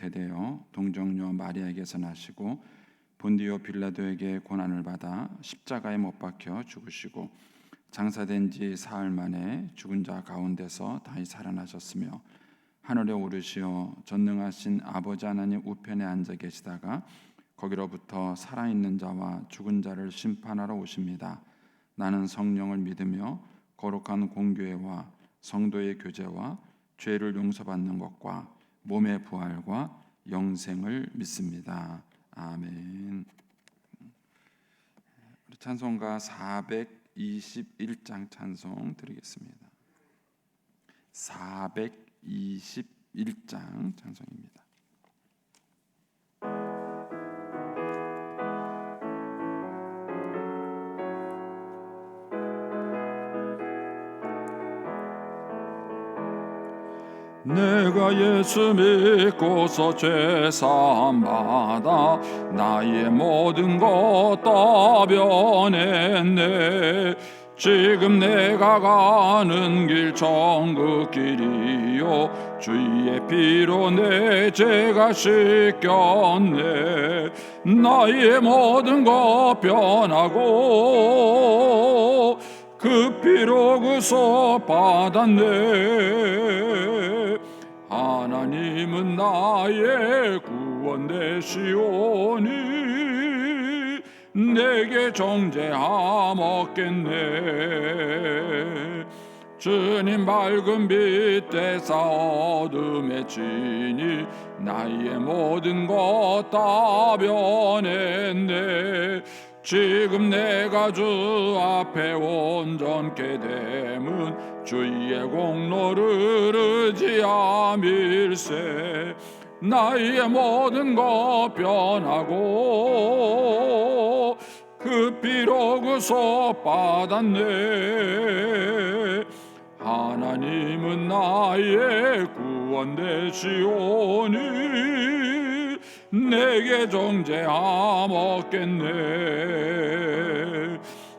잉태되어 동정녀 마리아에게서 나시고 본디오 빌라도에게 고난을 받아 십자가에 못 박혀 죽으시고 장사된 지 사흘 만에 죽은 자 가운데서 다시 살아나셨으며 하늘에 오르시어 전능하신 아버지 하나님 우편에 앉아 계시다가 거기로부터 살아있는 자와 죽은 자를 심판하러 오십니다. 나는 성령을 믿으며 거룩한 공교회와 성도의 교제와 죄를 용서받는 것과 몸의 부활과 영생을 믿습니다. 아멘. 찬송가 421장 찬송 드리겠습니다. 421장 찬송입니다. 내가 예수 믿고서 죄사함 받아 나의 모든 것 다 변했네. 지금 내가 가는 길 천국 길이요 주의 피로 내 죄가 씻겼네. 나의 모든 것 변하고 그 피로 구속 받았네. 하나님은 나의 구원 되시오니 내게 정죄함 없겠네. 주님 밝은 빛 되사 어둠에 지니 나의 모든 것 다 변했네. 지금 내가 주 앞에 온전케 됨은 주의 공로를 의지함일세. 나의 모든 것 변하고 그 피로 구속 받았네. 하나님은 나의 구원 되시오니 내게 정죄함 없겠네.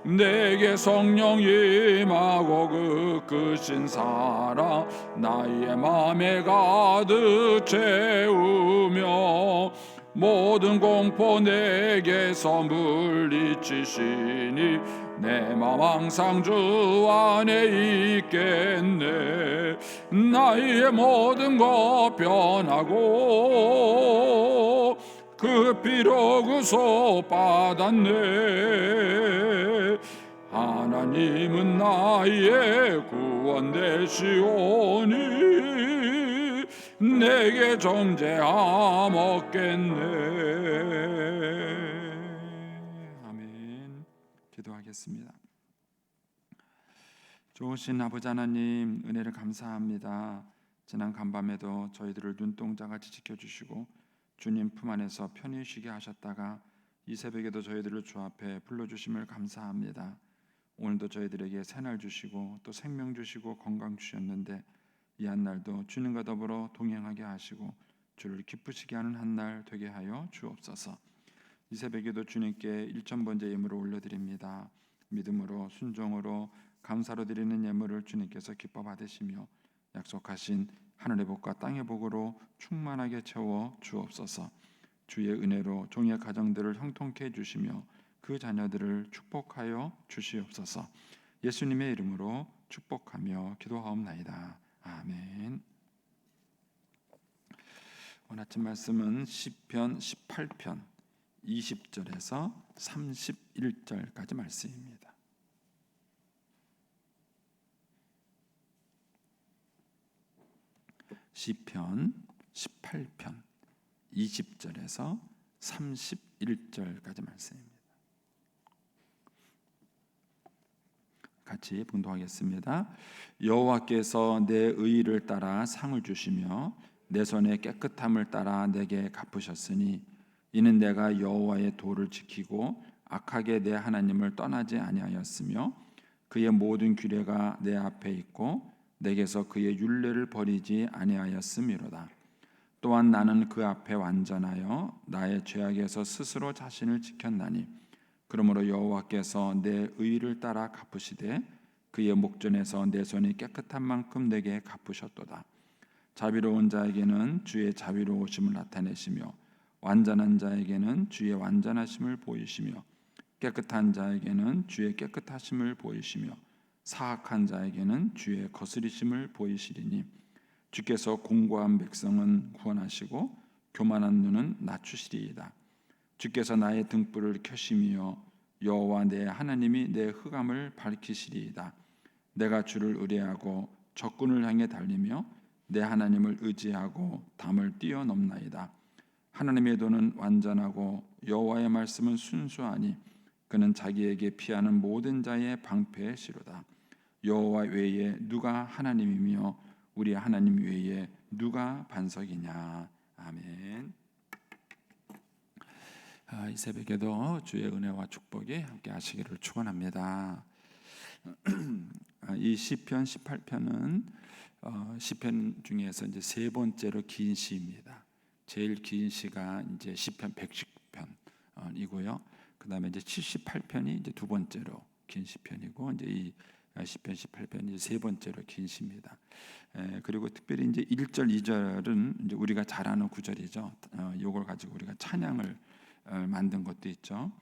내게 성령 임하고 그 크신 사랑 나의 맘에 가득 채우며 모든 공포 내게서 물리치시니 내 맘 항상 주 안에 있겠네. 나의 모든 것 변하고 그 피로 구속 받았네. 하나님은 나의 구원 되시오니 내게 정죄함 없겠네. 아멘. 기도하겠습니다. 좋으신 아버지 하나님, 은혜를 감사합니다. 지난 간밤에도 저희들을 눈동자같이 지켜주시고 주님 품 안에서 편히 쉬게 하셨다가 이 새벽에도 저희들을 주 앞에 불러주심을 감사합니다. 오늘도 저희들에게 새날 주시고 또 생명 주시고 건강 주셨는데 이 한날도 주님과 더불어 동행하게 하시고 주를 기쁘시게 하는 한날 되게 하여 주옵소서. 이 새벽에도 주님께 1,000번째 예물을 올려드립니다. 믿음으로 순종으로 감사로 드리는 예물을 주님께서 기뻐 받으시며 약속하신 하늘의 복과 땅의 복으로 충만하게 채워 주옵소서. 주의 은혜로 종의 가정들을 형통케 해주시며 그 자녀들을 축복하여 주시옵소서. 예수님의 이름으로 축복하며 기도하옵나이다. 아멘. 오늘 아침 말씀은 시편 18편 20절에서 31절까지 말씀입니다. 시편 18편 20절에서 31절까지 말씀입니다. 같이 봉독하겠습니다. 여호와께서 내 의를 따라 상을 주시며 내 손의 깨끗함을 따라 내게 갚으셨으니 이는 내가 여호와의 도를 지키고 악하게 내 하나님을 떠나지 아니하였으며 그의 모든 규례가 내 앞에 있고 내게서 그의 율례를 버리지 아니하였음이로다. 또한 나는 그 앞에 완전하여 나의 죄악에서 스스로 자신을 지켰나니 그러므로 여호와께서 내 의를 따라 갚으시되 그의 목전에서 내 손이 깨끗한 만큼 내게 갚으셨도다. 자비로운 자에게는 주의 자비로우심을 나타내시며 완전한 자에게는 주의 완전하심을 보이시며 깨끗한 자에게는 주의 깨끗하심을 보이시며 사악한 자에게는 주의 거스리심을 보이시리니 주께서 공고한 백성은 구원하시고 교만한 눈은 낮추시리이다. 주께서 나의 등불을 켜시며 여호와 내 하나님이 내 흑암을 밝히시리이다. 내가 주를 의뢰하고 적군을 향해 달리며 내 하나님을 의지하고 담을 뛰어넘나이다. 하나님의 도는 완전하고 여호와의 말씀은 순수하니 그는 자기에게 피하는 모든 자의 방패의 시로다. 여호와 외에 누가 하나님이며 우리 하나님 외에 누가 반석이냐. 아멘. 이 새벽에도 주의 은혜와 축복이 함께 하시기를 축원합니다. 이 시편 18편은 시편 중에서 이제 세 번째로 긴 시입니다. 제일 긴 시가 이제 시편 110편이고요. 그다음에 이제 78편이 이제 두 번째로 긴 시편이고 이제 이 시편 18편이 세 번째로 긴 시입니다. 그리고 특별히 이제 1절, 2절은 이제 우리가 잘 아는 구절이죠. 이걸 가지고 우리가 찬양을 만든 것도 있죠.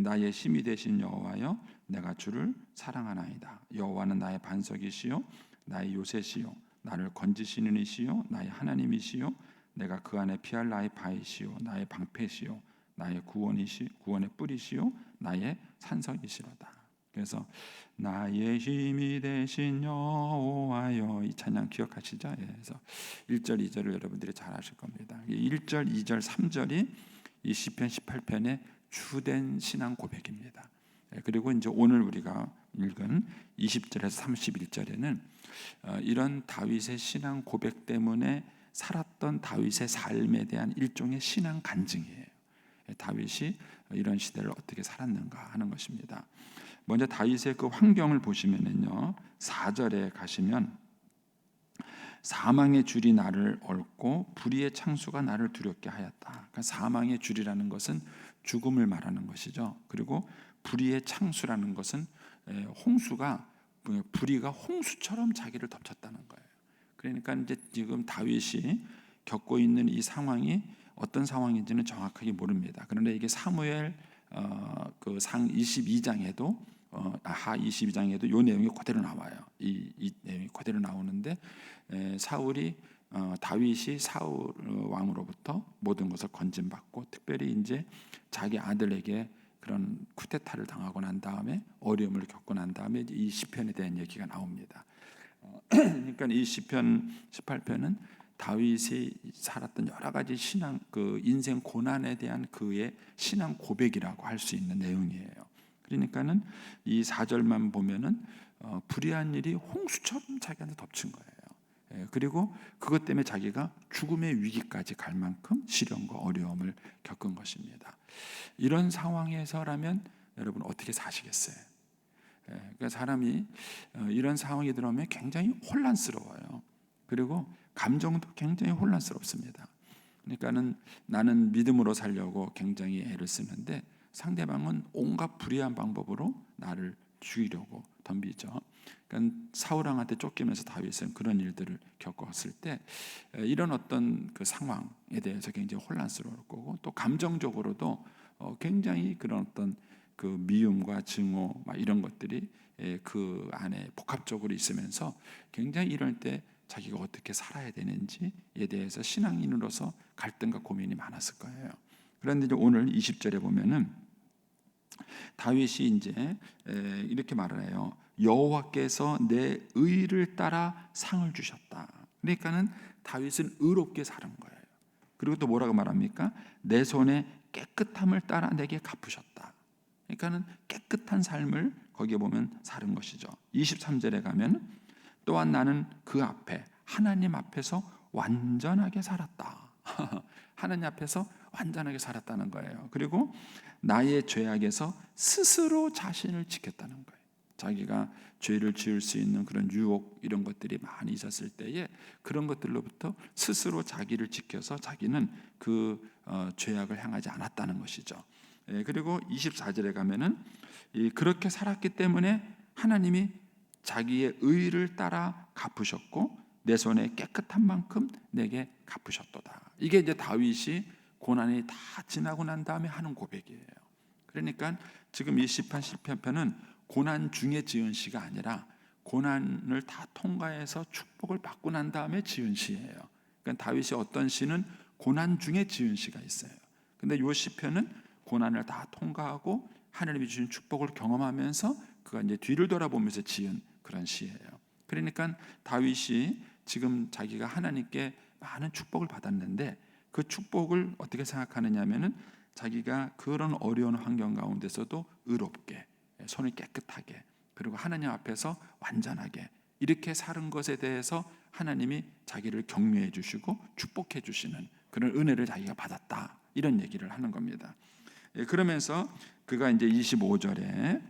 나의 힘이 되신 여호와여, 내가 주를 사랑하나이다. 여호와는 나의 반석이시요 나의 요새시요 나를 건지시는 이시요 나의 하나님이시요 내가 그 안에 피할 나의 바위시요 나의 방패시요 나의 구원의 뿌리시요 나의 산성이시로다. 그래서 나의 힘이 되신 여호와여, 이 찬양 기억하시죠? 그래서 1절, 2절을 여러분들이 잘 아실 겁니다. 1절, 2절, 3절이 이 시편 18편의 주된 신앙 고백입니다. 그리고 이제 오늘 우리가 읽은 20절에서 31절에는 이런 다윗의 신앙 고백 때문에 살았던 다윗의 삶에 대한 일종의 신앙 간증이에요. 다윗이 이런 시대를 어떻게 살았는가 하는 것입니다. 먼저 다윗의 그 환경을 보시면은요, 4절에 가시면 사망의 줄이 나를 얽고 불의의 창수가 나를 두렵게 하였다. 그러니까 사망의 줄이라는 것은 죽음을 말하는 것이죠. 그리고 불의의 창수라는 것은 홍수가 불의가 홍수처럼 자기를 덮쳤다는 거예요. 그러니까 이제 지금 다윗이 겪고 있는 이 상황이 어떤 상황인지는 정확하게 모릅니다. 그런데 이게 사무엘 그 상 22장에도 하 22장에도 이 내용이 그대로 나와요. 이 내용이 그대로 나오는데 사울이 다윗이 사울 왕으로부터 모든 것을 건진받고 특별히 이제 자기 아들에게 그런 쿠데타를 당하고 난 다음에 어려움을 겪고 난 다음에 이 시편에 대한 얘기가 나옵니다. 그러니까 이 시편 18편은 다윗이 살았던 여러 가지 신앙 그 인생 고난에 대한 그의 신앙 고백이라고 할 수 있는 내용이에요. 그러니까는 이 4절만 보면은 불의한 일이 홍수처럼 자기한테 덮친 거예요. 그리고 그것 때문에 자기가 죽음의 위기까지 갈 만큼 시련과 어려움을 겪은 것입니다. 이런 상황에서라면 여러분 어떻게 사시겠어요? 그러니까 사람이 이런 상황에 들어오면 굉장히 혼란스러워요. 그리고 감정도 굉장히 혼란스럽습니다. 그러니까는 나는 믿음으로 살려고 굉장히 애를 쓰는데 상대방은 온갖 불의한 방법으로 나를 죽이려고 덤비죠. 그러니까 사울 왕한테 쫓기면서 다윗은 그런 일들을 겪었을 때 이런 어떤 그 상황에 대해서 굉장히 혼란스러울 거고 또 감정적으로도 굉장히 그런 어떤 그 미움과 증오 막 이런 것들이 그 안에 복합적으로 있으면서 굉장히 이럴 때 자기가 어떻게 살아야 되는지에 대해서 신앙인으로서 갈등과 고민이 많았을 거예요. 그런데 이제 오늘 20절에 보면은 다윗이 이제 이렇게 말을 해요. 여호와께서 내 의를 따라 상을 주셨다. 그러니까는 다윗은 의롭게 사는 거예요. 그리고 또 뭐라고 말합니까? 내 손에 깨끗함을 따라 내게 갚으셨다. 그러니까는 깨끗한 삶을 거기에 보면 사는 것이죠. 23절에 가면 또한 나는 그 앞에 하나님 앞에서 완전하게 살았다. 하나님 앞에서 완전하게 살았다는 거예요. 그리고 나의 죄악에서 스스로 자신을 지켰다는 거예요. 자기가 죄를 지을 수 있는 그런 유혹 이런 것들이 많이 있었을 때에 그런 것들로부터 스스로 자기를 지켜서 자기는 그 죄악을 행하지 않았다는 것이죠. 그리고 24절에 가면은 그렇게 살았기 때문에 하나님이 자기의 의를 따라 갚으셨고 내 손에 깨끗한 만큼 내게 갚으셨도다. 이게 이제 다윗이 고난이 다 지나고 난 다음에 하는 고백이에요. 그러니까 지금 이 시편 시편은 고난 중에 지은 시가 아니라 고난을 다 통과해서 축복을 받고 난 다음에 지은 시예요. 그러니까 다윗이 어떤 시는 고난 중에 지은 시가 있어요. 근데 이 시편은 고난을 다 통과하고 하나님이 주신 축복을 경험하면서 그가 이제 뒤를 돌아보면서 지은 그런 시예요. 그러니까 다윗이 지금 자기가 하나님께 많은 축복을 받았는데 그 축복을 어떻게 생각하느냐면은 자기가 그런 어려운 환경 가운데서도 의롭게, 손을 깨끗하게, 그리고 하나님 앞에서 완전하게 이렇게 사는 것에 대해서 하나님이 자기를 격려해 주시고 축복해 주시는 그런 은혜를 자기가 받았다, 이런 얘기를 하는 겁니다. 그러면서 그가 이제 25절에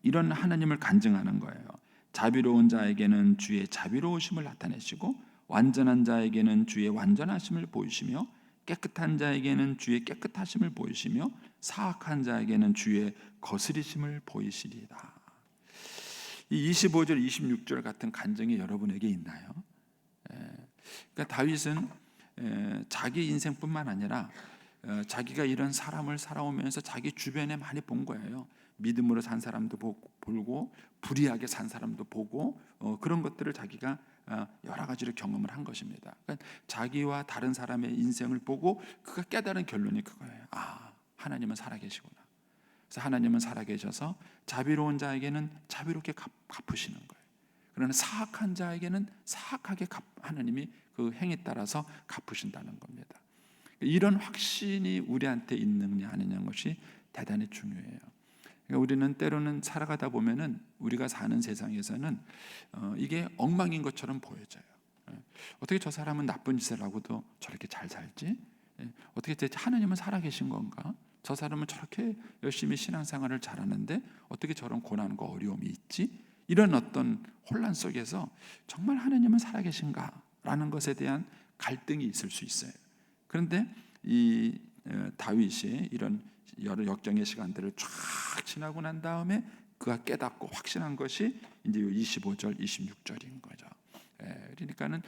이런 하나님을 간증하는 거예요. 자비로운 자에게는 주의 자비로우심을 나타내시고 완전한 자에게는 주의 완전하심을 보이시며 깨끗한 자에게는 주의 깨끗하심을 보이시며 사악한 자에게는 주의 거스리심을 보이시리다. 이 25절 26절 같은 간증이 여러분에게 있나요? 그러니까 다윗은 자기 인생뿐만 아니라 자기가 이런 사람을 살아오면서 자기 주변에 많이 본 거예요. 믿음으로 산 사람도 보고 불의하게 산 사람도 보고 그런 것들을 자기가 여러 가지로 경험을 한 것입니다. 그러니까 자기와 다른 사람의 인생을 보고 그가 깨달은 결론이 그거예요. 아, 하나님은 살아계시구나. 그래서 하나님은 살아계셔서 자비로운 자에게는 자비롭게 갚으시는 거예요. 그러나 사악한 자에게는 사악하게 하나님이 그 행에 따라서 갚으신다는 겁니다. 이런 확신이 우리한테 있느냐 아니냐는 것이 대단히 중요해요. 그러니까 우리는 때로는 살아가다 보면은 우리가 사는 세상에서는 이게 엉망인 것처럼 보여져요. 어떻게 저 사람은 나쁜 짓을 하고도 저렇게 잘 살지? 어떻게 하나님은 살아계신 건가? 저 사람은 저렇게 열심히 신앙생활을 잘하는데 어떻게 저런 고난과 어려움이 있지? 이런 어떤 혼란 속에서 정말 하나님은 살아계신가라는 것에 대한 갈등이 있을 수 있어요. 그런데 이 다윗이 이런 여러 역정의 시간들을 쫙 지나고 난 다음에 그가 깨닫고 확신한 것이 이제 25절, 26절인 거죠. 그러니까는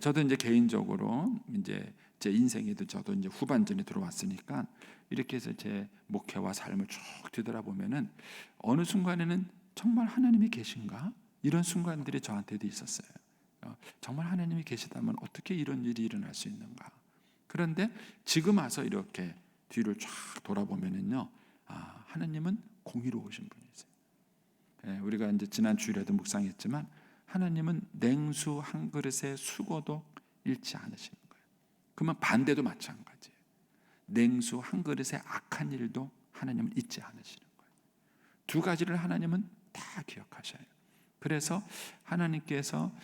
저도 이제 개인적으로 이제 제 인생에도 저도 이제 후반전에 들어왔으니까 이렇게 해서 제 목회와 삶을 쭉 뒤돌아보면은 어느 순간에는 정말 하나님이 계신가? 이런 순간들이 저한테도 있었어요. 정말 하나님이 계시다면 어떻게 이런 일이 일어날 수 있는가? 그런데 지금 와서 이렇게 뒤를 쫙 돌아보면은요, 하나님은 공의로우신 분이세요. 우리가 이제 지난 주일에도 묵상했지만 하나님은 냉수 한 그릇의 수고도 잃지 않으시는 거예요. 그러면 반대도 마찬가지예요. 냉수 한 그릇의 악한 일도 하나님은 잊지 않으시는 거예요. 두 가지를 하나님은 다 기억하셔요. 그래서 하나님께서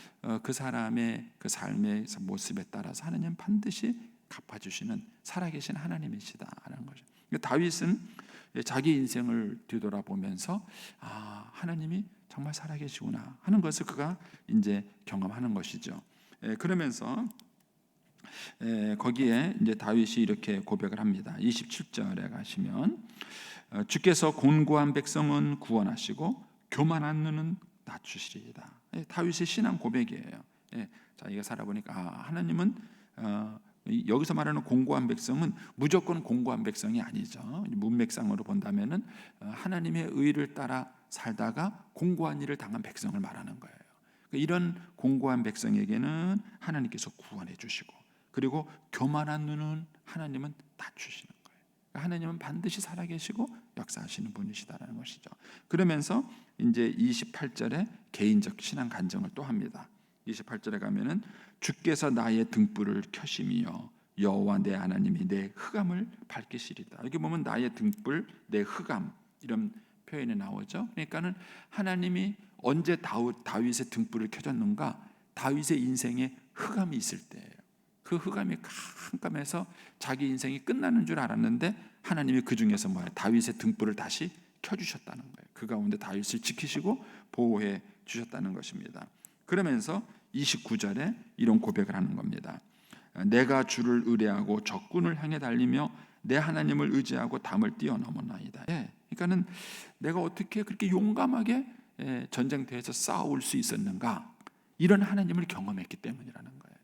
그 사람의 그 삶의 모습에 따라서 하나님 반드시 갚아주시는 살아계신 하나님이시다라는 거죠. 다윗은 자기 인생을 뒤돌아보면서 하나님이 정말 살아계시구나 하는 것을 그가 이제 경험하는 것이죠. 그러면서 거기에 이제 다윗이 이렇게 고백을 합니다. 27절에 가시면 주께서 곤고한 백성은 구원하시고 교만한 눈은 낮추시리이다. 다윗의 신앙 고백이에요. 자기가 살아보니까 하나님은 여기서 말하는 공고한 백성은 무조건 공고한 백성이 아니죠. 문맥상으로 본다면은 하나님의 의를 따라 살다가 공고한 일을 당한 백성을 말하는 거예요. 이런 공고한 백성에게는 하나님께서 구원해 주시고, 그리고 교만한 눈은 하나님은 낮추시는 거예요. 하나님은 반드시 살아계시고 역사하시는 분이시다라는 것이죠. 그러면서 이제 28절에 개인적 신앙 간증을 또 합니다. 28절에 가면은 주께서 나의 등불을 켜심이여 여호와 내 하나님이 내 흑암을 밝히시리다. 여기 보면 나의 등불, 내 흑암 이런 표현이 나오죠. 그러니까는 하나님이 언제 다윗의 등불을 켜줬는가? 다윗의 인생에 흑암이 있을 때예요. 그 흑암이 깜깜해서 자기 인생이 끝나는 줄 알았는데 하나님이 그 중에서 다윗의 등불을 다시 켜주셨다는 거예요. 그 가운데 다윗을 지키시고 보호해 주셨다는 것입니다. 그러면서 29절에 이런 고백을 하는 겁니다. 내가 주를 의뢰하고 적군을 향해 달리며 내 하나님을 의지하고 담을 뛰어넘었나이다. 그러니까는 내가 어떻게 그렇게 용감하게 전쟁터에서 싸울 수 있었는가? 이런 하나님을 경험했기 때문이라는 거예요.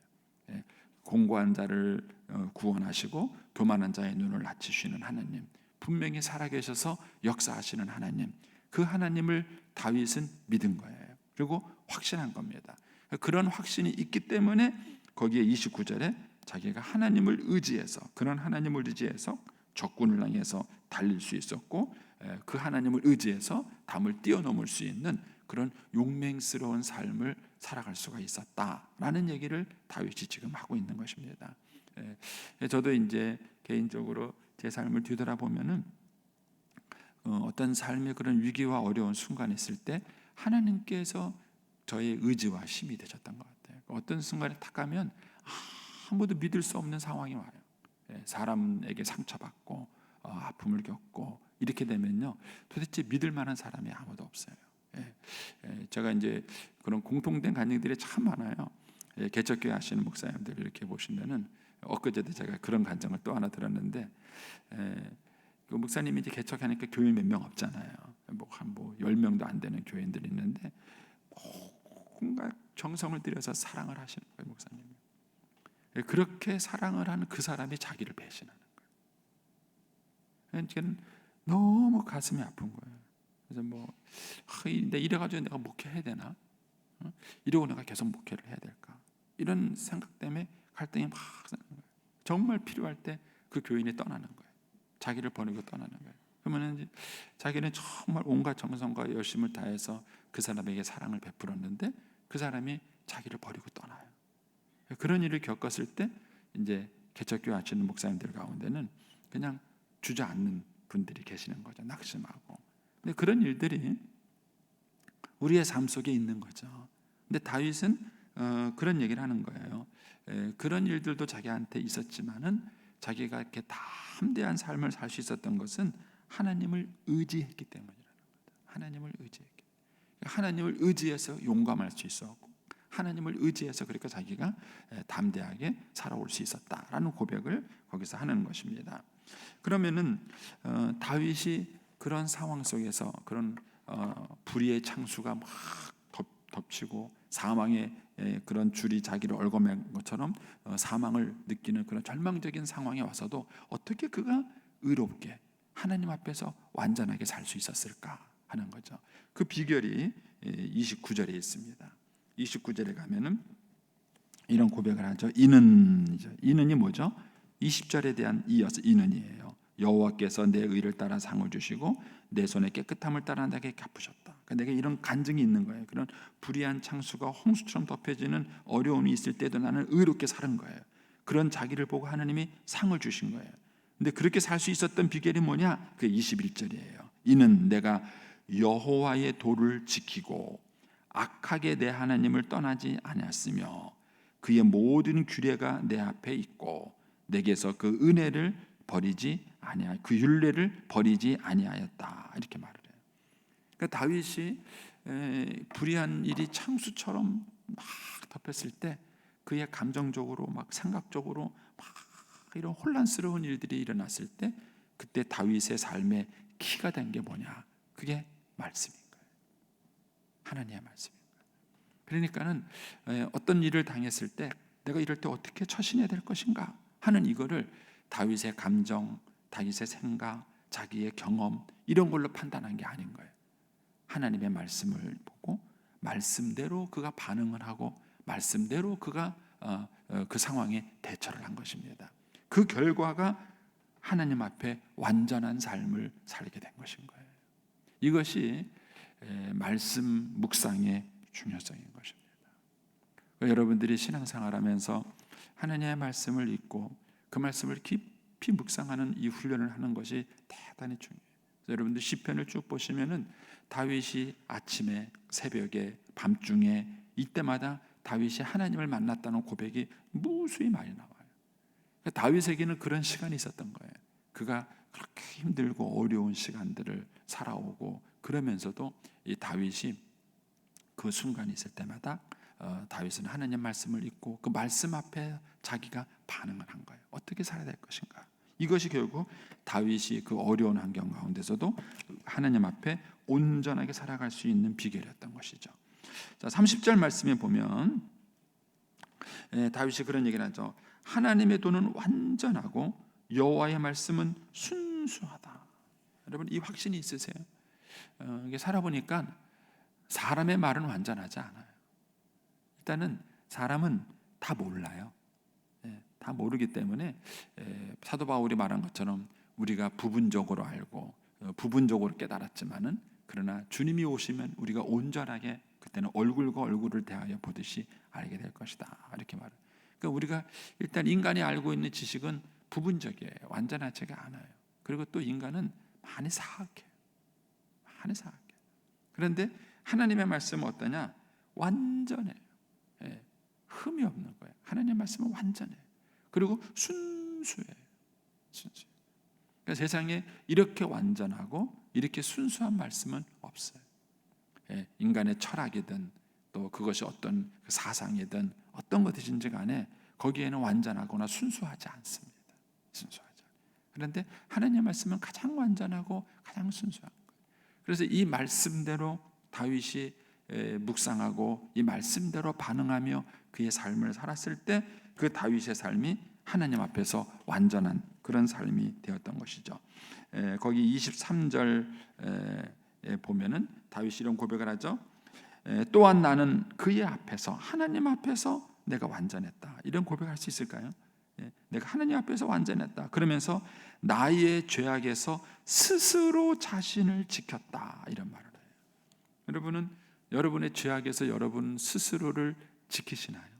예, 공고한 자를 구원하시고 교만한 자의 눈을 낮추시는 하나님, 분명히 살아계셔서 역사하시는 하나님, 그 하나님을 다윗은 믿은 거예요. 그리고 확신한 겁니다. 그런 확신이 있기 때문에 거기에 29절에 자기가 하나님을 의지해서, 그런 하나님을 의지해서 적군을 향해서 달릴 수 있었고, 그 하나님을 의지해서 담을 뛰어넘을 수 있는 그런 용맹스러운 삶을 살아갈 수가 있었다라는 얘기를 다윗이 지금 하고 있는 것입니다. 저도 이제 개인적으로 제 삶을 뒤돌아보면은 어떤 삶의 그런 위기와 어려운 순간이 있을 때 하나님께서 저의 의지와 힘이 되셨던 것 같아요. 어떤 순간에 딱 가면 아무도 믿을 수 없는 상황이 와요. 사람에게 상처받고 아픔을 겪고 이렇게 되면요, 도대체 믿을 만한 사람이 아무도 없어요. 제가 이제 그런 공통된 간증들이 참 많아요. 개척교회 하시는 목사님들 이렇게 보시면은, 엊그제도 제가 그런 간증을 또 하나 들었는데, 그 목사님이 이제 개척하니까 교인 몇 명 없잖아요. 한 10명도 안 되는 교인들이 있는데 뭔가 정성을 들여서 사랑을 하시는 거예요, 목사님이. 그렇게 사랑을 하는 그 사람이 자기를 배신하는 거예요. 저는 너무 가슴이 아픈 거예요. 그래서 이래가지고 내가 목회해야 되나? 이러고 내가 계속 목회를 해야 될까? 이런 생각 때문에 갈등이 막 나는 거예요. 정말 필요할 때 그 교인이 떠나는 거예요. 자기를 버리고 떠나는 거예요. 그러면 자기는 정말 온갖 정성과 열심을 다해서 그 사람에게 사랑을 베풀었는데 그 사람이 자기를 버리고 떠나요. 그런 일을 겪었을 때 이제 개척교회 하시는 목사님들 가운데는 그냥 주저앉는 분들이 계시는 거죠. 낙심하고. 근데 그런 일들이 우리의 삶 속에 있는 거죠. 근데 다윗은 그런 얘기를 하는 거예요. 그런 일들도 자기한테 있었지만은 자기가 이렇게 담대한 삶을 살 수 있었던 것은 하나님을 의지했기 때문이라는 거죠. 하나님을 의지했기. 하나님을 의지해서 용감할 수 있었고, 하나님을 의지해서 그러니까 자기가 담대하게 살아올 수 있었다라는 고백을 거기서 하는 것입니다. 그러면은 다윗이 그런 상황 속에서 그런 불의의 창수가 막 덮치고 사망의 그런 줄이 자기를 얽어맨 것처럼 사망을 느끼는 그런 절망적인 상황에 와서도 어떻게 그가 의롭게 하나님 앞에서 완전하게 살 수 있었을까 하는 거죠. 그 비결이 29절에 있습니다. 29절에 가면은 이런 고백을 하죠. 이는이 뭐죠? 20절에 대한 이어서 이는이에요. 여호와께서 내 의를 따라 상을 주시고 내 손의 깨끗함을 따라 나에게 갚으셨다. 그러니까 내게 이런 간증이 있는 거예요. 그런 불의한 창수가 홍수처럼 덮여지는 어려움이 있을 때도 나는 의롭게 사는 거예요. 그런 자기를 보고 하나님이 상을 주신 거예요. 근데 그렇게 살 수 있었던 비결이 뭐냐? 그 21절이에요. 이는 내가 여호와의 도를 지키고 악하게 내 하나님을 떠나지 아니했으며 그의 모든 규례가 내 앞에 있고 내게서 그 은혜를 버리지 아니하, 그 율례를 버리지 아니하였다. 이렇게 말을 해요. 그러니까 다윗이 불의한 일이 창수처럼 막 덮였을 때 그의 감정적으로 막 생각적으로 막 이런 혼란스러운 일들이 일어났을 때 그때 다윗의 삶의 키가 된 게 뭐냐? 그게 말씀인 거예요. 하나님의 말씀인 거예요. 그러니까는 어떤 일을 당했을 때 내가 이럴 때 어떻게 처신해야 될 것인가 하는 이거를 다윗의 감정, 다윗의 생각, 자기의 경험 이런 걸로 판단한 게 아닌 거예요. 하나님의 말씀을 보고 말씀대로 그가 반응을 하고 말씀대로 그가 그 상황에 대처를 한 것입니다. 그 결과가 하나님 앞에 완전한 삶을 살게 된 것인 거예요. 이것이 말씀 묵상의 중요성인 것입니다. 여러분들이 신앙생활하면서 하나님의 말씀을 읽고 그 말씀을 깊이 묵상하는 이 훈련을 하는 것이 대단히 중요해요. 여러분들 시편을 쭉 보시면은 다윗이 아침에, 새벽에, 밤중에 이때마다 다윗이 하나님을 만났다는 고백이 무수히 많이 나와요. 다윗에게는 그런 시간이 있었던 거예요. 그가 그렇게 힘들고 어려운 시간들을 살아오고 그러면서도 이 다윗이 그 순간이 있을 때마다 다윗은 하나님 말씀을 읽고 그 말씀 앞에 자기가 반응을 한 거예요. 어떻게 살아야 될 것인가? 이것이 결국 다윗이 그 어려운 환경 가운데서도 하나님 앞에 온전하게 살아갈 수 있는 비결이었던 것이죠. 자, 30절 말씀에 보면 다윗이 그런 얘기를 하죠. 하나님의 도는 완전하고 여호와의 말씀은 순수하다. 여러분, 이 확신이 있으세요? 이게 살아보니까 사람의 말은 완전하지 않아요. 일단은 사람은 다 몰라요. 다 모르기 때문에 사도 바울이 말한 것처럼 우리가 부분적으로 알고 부분적으로 깨달았지만은, 그러나 주님이 오시면 우리가 온전하게 그때는 얼굴과 얼굴을 대하여 보듯이 알게 될 것이다, 이렇게 말해요. 그러니까 우리가 일단 인간이 알고 있는 지식은 부분적이에요. 완전하지가 않아요. 그리고 또 인간은 많이 사악해요. 많이 사악해요. 그런데 하나님의 말씀은 어떠냐? 완전해요. 흠이 없는 거예요. 하나님의 말씀은 완전해요. 그리고 순수해요. 순수해요. 그러니까 세상에 이렇게 완전하고 이렇게 순수한 말씀은 없어요. 인간의 철학이든 또 그것이 어떤 사상이든 어떤 것이든지 간에 거기에는 완전하거나 순수하지 않습니다. 순수하죠. 그런데 하나님의 말씀은 가장 완전하고 가장 순수한 거예요. 그래서 이 말씀대로 다윗이 묵상하고 이 말씀대로 반응하며 그의 삶을 살았을 때 그 다윗의 삶이 하나님 앞에서 완전한 그런 삶이 되었던 것이죠. 거기 23절에 보면은 다윗이 이런 고백을 하죠. 또한 나는 그의 앞에서, 하나님 앞에서 내가 완전했다. 이런 고백할 수 있을까요? 내가 하나님 앞에서 완전했다. 그러면서 나의 죄악에서 스스로 자신을 지켰다, 이런 말을 해요. 여러분은 여러분의 죄악에서 여러분 스스로를 지키시나요?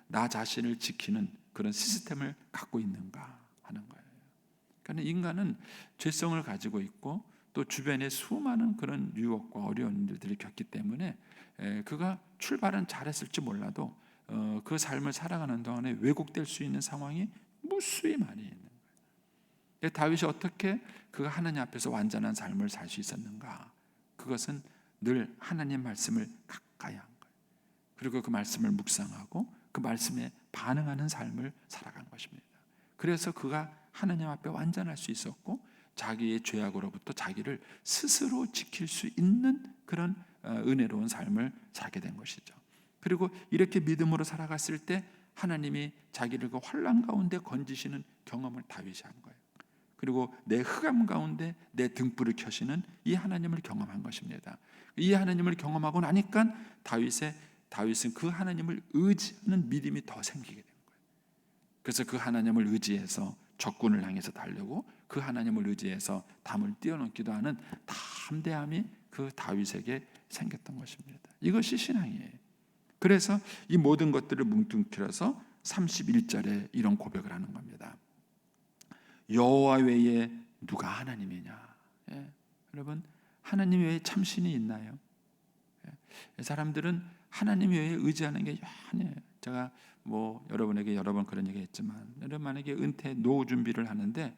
나 자신을 지키는 그런 시스템을 갖고 있는가 하는 거예요. 그러니까 인간은 죄성을 가지고 있고 또 주변에 수많은 그런 유혹과 어려운 일들을 겪기 때문에 그가 출발은 잘했을지 몰라도 그 삶을 살아가는 동안에 왜곡될 수 있는 상황이 무수히 많이 있는 거예요. 다윗이 어떻게 그가 하나님 앞에서 완전한 삶을 살 수 있었는가? 그것은 늘 하나님 말씀을 가까이 한 거예요. 그리고 그 말씀을 묵상하고 그 말씀에 반응하는 삶을 살아간 것입니다. 그래서 그가 하나님 앞에 완전할 수 있었고 자기의 죄악으로부터 자기를 스스로 지킬 수 있는 그런 은혜로운 삶을 살게 된 것이죠. 그리고 이렇게 믿음으로 살아갔을 때 하나님이 자기를 그 환난 가운데 건지시는 경험을 다윗이 한 거예요. 그리고 내 흑암 가운데 내 등불을 켜시는 이 하나님을 경험한 것입니다. 이 하나님을 경험하고 나니까 다윗은 그 하나님을 의지하는 믿음이 더 생기게 된 거예요. 그래서 그 하나님을 의지해서 적군을 향해서 달려고 그 하나님을 의지해서 담을 뛰어넘기도 하는 담대함이 그 다윗에게 생겼던 것입니다. 이것이 신앙이에요. 그래서 이 모든 것들을 뭉뚱그려서 31절에 이런 고백을 하는 겁니다. 여호와 외에 누가 하나님이냐? 여러분, 하나님 외에 참신이 있나요? 사람들은 하나님 외에 의지하는 게 아니에요. 제가 여러분에게 여러 번 그런 얘기했지만, 여러분 만약에 은퇴 노후 준비를 하는데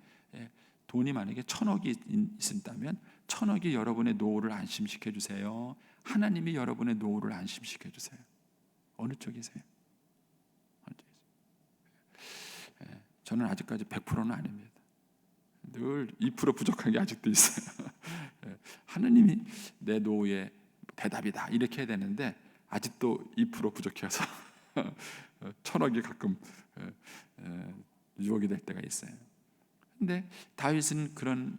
돈이 만약에 1,000억이 있다면 1,000억이 여러분의 노후를 안심시켜 주세요. 하나님이 여러분의 노후를 안심시켜 주세요. 어느 쪽이세요? 저는 아직까지 100%는 아닙니다. 늘 2% 부족한 게 아직도 있어요. 하나님이 내 노후의 대답이다 이렇게 해야 되는데 아직도 2% 부족해서 1,000억이 가끔 유혹이 될 때가 있어요. 근데 다윗은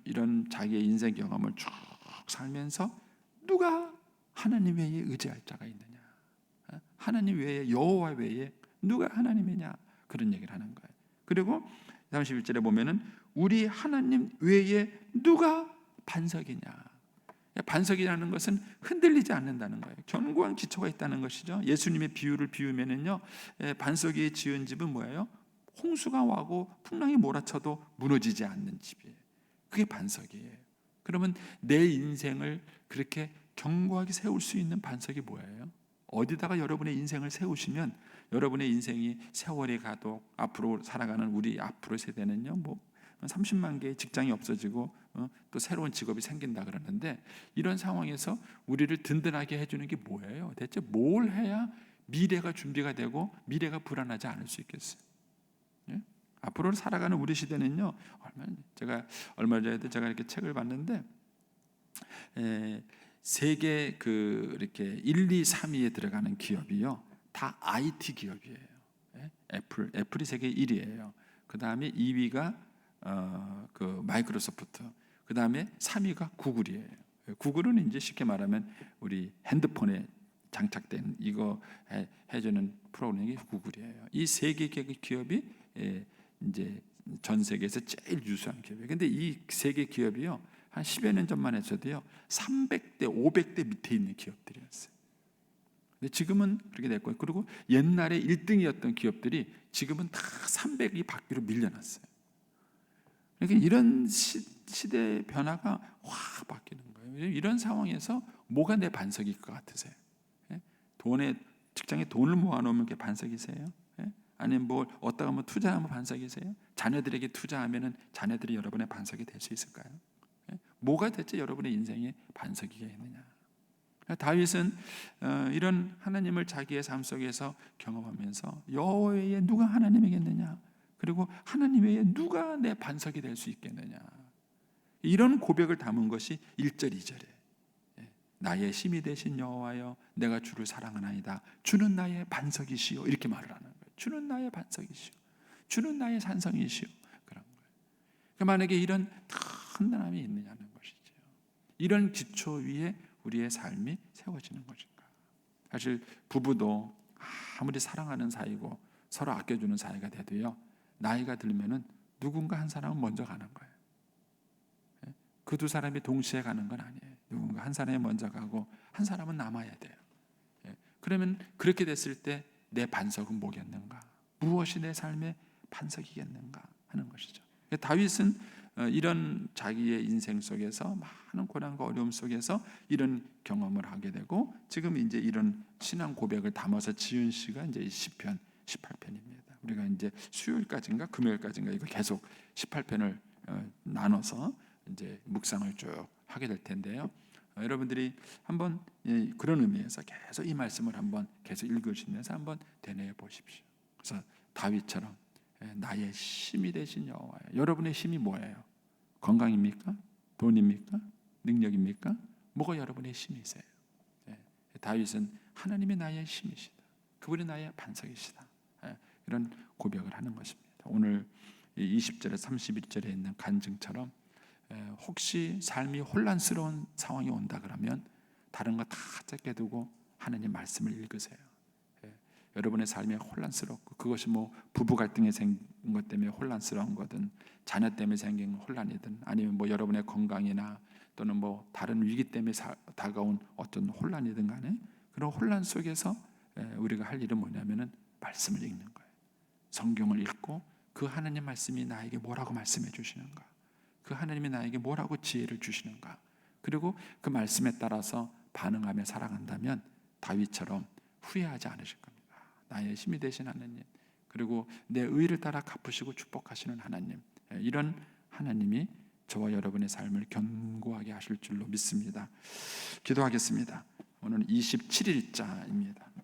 이런 자기의 인생 경험을 쭉 살면서 누가 하나님 외에 의지할 자가 있느냐? 하나님 외에, 여호와 외에 누가 하나님이냐? 그런 얘기를 하는 거예요. 그리고 31절에 보면은 우리 하나님 외에 누가 반석이냐? 반석이라는 것은 흔들리지 않는다는 거예요. 견고한 기초가 있다는 것이죠. 예수님의 비유를 비우면은요, 반석 위에 지은 집은 뭐예요? 홍수가 와고 풍랑이 몰아쳐도 무너지지 않는 집이에요. 그게 반석이에요. 그러면 내 인생을 그렇게 견고하게 세울 수 있는 반석이 뭐예요? 어디다가 여러분의 인생을 세우시면 여러분의 인생이 세월이 가도 앞으로 살아가는 우리 앞으로 세대는요, 30만 개의 직장이 없어지고 또 새로운 직업이 생긴다 그러는데, 이런 상황에서 우리를 든든하게 해주는 게 뭐예요? 대체 뭘 해야 미래가 준비가 되고 미래가 불안하지 않을 수 있겠어요? 예? 앞으로 살아가는 우리 시대는요, 얼마 전에 제가 이렇게 책을 봤는데 세계 이렇게 1, 2, 3위에 들어가는 기업이요, 다 IT 기업이에요. 애플이 세계 1위예요. 그 다음에 2위가 마이크로소프트, 그 다음에 3위가 구글이에요. 구글은 이제 쉽게 말하면 우리 핸드폰에 장착된 이거 해주는 프로그램이 구글이에요. 이 세 개 기업이 이제 전 세계에서 제일 유수한 기업이에요. 근데 이 세 개 기업이요, 한 10여 년 전만 해서도요 300대, 500대 밑에 있는 기업들이었어요. 근데 지금은 그렇게 됐고요. 그리고 옛날에 1등이었던 기업들이 지금은 다 300이 받기로 밀려났어요. 그러니까 이런 시대 변화가 확 바뀌는 거예요. 이런 상황에서 뭐가 내 반석일 것 같으세요? 직장에 돈을 모아놓으면 게 반석이세요? 아니면 뭘 어디다가 뭐 투자하면 반석이세요? 자녀들에게 투자하면은 자녀들이 여러분의 반석이 될 수 있을까요? 뭐가 대체 여러분의 인생의 반석이겠느냐? 다윗은 이런 하나님을 자기의 삶 속에서 경험하면서 여호와 외에 누가 하나님이겠느냐? 그리고 하나님 외에 누가 내 반석이 될 수 있겠느냐? 이런 고백을 담은 것이 1절, 2절에 나의 힘이 되신 여호와여, 내가 주를 사랑하나이다. 주는 나의 반석이시오. 이렇게 말을 하는 거예요. 주는 나의 반석이시오. 주는 나의 산성이시오. 그런 거예요. 그러니까 만약에 이런 단단함이 있느냐는 것이죠. 이런 기초 위에 우리의 삶이 세워지는 것인가? 사실 부부도 아무리 사랑하는 사이고 서로 아껴주는 사이가 돼도요, 나이가 들면은 누군가 한 사람은 먼저 가는 거예요. 그 두 사람이 동시에 가는 건 아니에요. 누군가 한 사람이 먼저 가고 한 사람은 남아야 돼요. 그러면 그렇게 됐을 때 내 반석은 뭐겠는가? 무엇이 내 삶의 반석이겠는가 하는 것이죠. 다윗은 이런 자기의 인생 속에서 많은 고난과 어려움 속에서 이런 경험을 하게 되고, 지금 이제 이런 신앙 고백을 담아서 지은 시가 이제 시편 18편입니다. 우리가 이제 수요일까지인가 금요일까지인가 이거 계속 18편을 나눠서 이제 묵상을 쭉 하게 될 텐데요. 여러분들이 한번 그런 의미에서 계속 이 말씀을 한번 계속 읽으시면서 한번 되뇌어 보십시오. 그래서 다윗처럼 나의 힘이 되신 여호와여. 여러분의 힘이 뭐예요? 건강입니까? 돈입니까? 능력입니까? 뭐가 여러분의 힘이세요? 다윗은 하나님이 나의 힘이시다. 그분이 나의 반석이시다. 이런 고백을 하는 것입니다. 오늘 20절에 31절에 있는 간증처럼 혹시 삶이 혼란스러운 상황이 온다 그러면 다른 거 다 짝게 두고 하나님 말씀을 읽으세요. 여러분의 삶이 혼란스럽고, 그것이 뭐 부부 갈등에 생긴 것 때문에 혼란스러운 거든, 자녀 때문에 생긴 혼란이든, 아니면 뭐 여러분의 건강이나 또는 뭐 다른 위기 때문에 다가온 어떤 혼란이든 간에, 그런 혼란 속에서 우리가 할 일은 뭐냐면은 말씀을 읽는 거예요. 성경을 읽고 그 하나님 말씀이 나에게 뭐라고 말씀해 주시는가, 그 하나님이 나에게 뭐라고 지혜를 주시는가, 그리고 그 말씀에 따라서 반응하며 살아간다면 다윗처럼 후회하지 않으실 겁니다. 나의 힘이 되신 하나님, 그리고 내 의를 따라 갚으시고 축복하시는 하나님, 이런 하나님이 저와 여러분의 삶을 견고하게 하실 줄로 믿습니다. 기도하겠습니다. 오늘 27일자입니다.